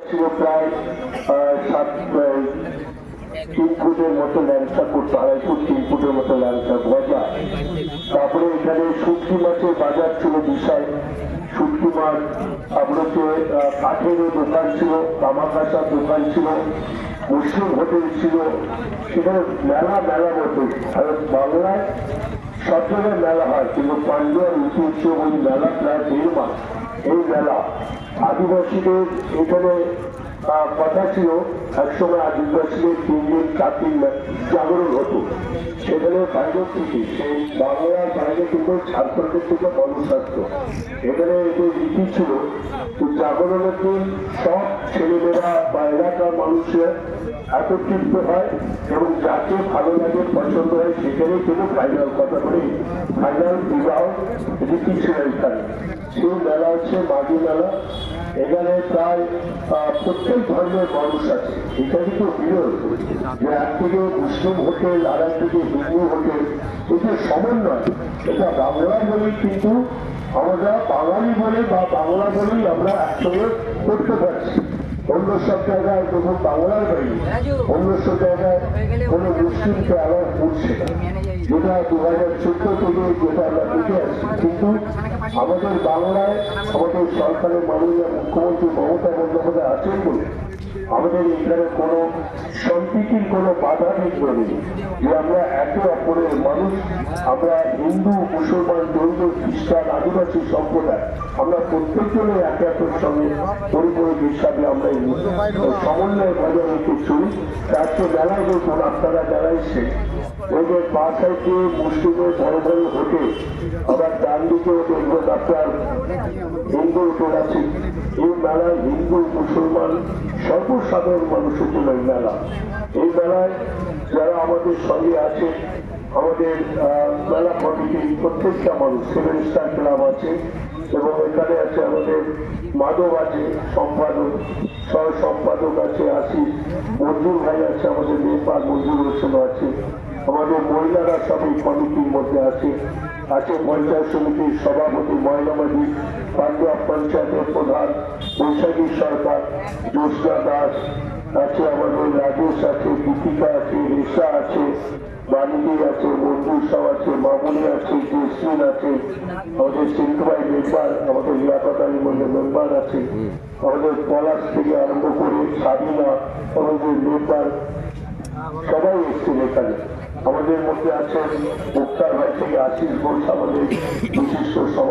ছিল প্রায় 3 ফুটের মতো ল্যাংচা করতো, 2.5 ফুট 3 ফুটের মতো ল্যাংচা গজা। তারপরে এখানে শুটকি মাছের বাজার ছিল বিশাল, শুটকি মাছ। তারপরে কাঠেরও দোকান ছিল, তামাকাটার দোকান ছিল, মুসলিম হোটেল ছিল। সেখানে মেলা মতো বাংলায় সব জায়গায় মেলা হয়, কিন্তু পান্ডুয়ার ঐতিহ্য ওই মেলা প্রায় 1.5 মাস। এই মেলা আদিবাসীদের এখানে কথা ছিল, একসময় আদিবাসীদের 3 দিন 4 দিন জাগরণ হতো। সেখানে বাইরে থেকে সেই বাংলার বাইরে কিন্তু ঝাড়খণ্ডের থেকে মানুষ আসতো। এখানে এদের রীতি ছিল জাগরণের দিন সব ছেলেমেয়েরা বা এলাকার মানুষের একত্রিত হয় এবং যাকে ভালো লাগে পছন্দ হয় সেখানে কিন্তু ফাইনাল কথা বলে ফাইনাল বিবাহ রীতি ছিল এখানে। সেই মেলা হচ্ছে মাঘী মেলা। এখানে প্রায় প্রত্যেক ধর্মের মানুষ আছে। এটা কিন্তু বিরল যে একদিকে মুসলিম হোটেল আর একদিকে হিন্দু হোটেল, এটা সমন্বয়। এটা বাংলা বলেই কিন্তু আমরা বাঙালি বলে বা বাংলা বলেই আমরা একসঙ্গে করতে পারছি। অন্য সব জায়গায় যখন বাংলার বাড়ি, অন্য সব জায়গায় কোনো মুসলিমকে অ্যালাউ করছে না, যেটা 2014 থেকে যেটা আমরা দেখে আসছি। কিন্তু আমাদের বাংলায় আমাদের সরকারের মাননীয় মুখ্যমন্ত্রী মমতা বন্দ্যোপাধ্যায় আছেন বলে আমাদের এখানে কোনো সম্প্রীতির কোনো বাধা বিঘ্ন নেই, যে আমরা একে অপরের মানুষ। আমরা হিন্দু, মুসলমান, জৈন, খ্রিস্টান, আদিবাসী সম্প্রদায়, আমরা প্রত্যেকজনে একে অপরের সঙ্গে পরিপূরক হিসাবে আমরা সমন্বয় বজায় রেখে চলি। আজকে মেলায় দেখুন, আপনারা যারা এসছে ওদের পা সাইডে মুসলিমের বড় বড় হোটেল, আবার ডান দিকেও দেখবেন আপনার হিন্দু হোটেল আছে। এই মেলায় হিন্দু, মুসলমান, সর্বসাধারণ মানুষের জন্য এই মেলা। এই মেলায় যারা আমাদের সঙ্গে আছে, আমাদের মেলা কমিটির প্রত্যেকটা মানুষ, 7 স্টার ক্লাব আছে এবং এখানে আছে আমাদের মাধব আছে সম্পাদক, সহ সম্পাদক আছে আশিস, মঞ্জুর ভাই আছে, আমাদের মেম্বার মঞ্জুর হোসেন আছে, আমাদের মহিলারা সব এই কমিটির মধ্যে আছে। পঞ্চায়েত সমিতির সভাপতি ময়নামাজি, পান্ডুয়া পঞ্চায়েতের প্রধান বৈশাখী সরকার, জ্যোৎস্না দাস আছে, আমাদের রাজেশ আছে, দীপিকা আছে, রেশা আছে, বাণিজ্য আছে, মঞ্জুর সাহ আছে, মামুনি আছে, জেসমিন আছে, আমাদের সিন্ধুভাই মেম্বার, আমাদের লিয়াকত আলী মন্ডল মেম্বার আছে, আমাদের পলাশ থেকে আরম্ভ করে সাবিনা আমাদের মেম্বার, সবাই এসছেন এখানে। আমাদের মধ্যে আছেন মুক্তার ভাই থেকে আশিস ঘোষ, আমাদের বিশিষ্ট সমাজ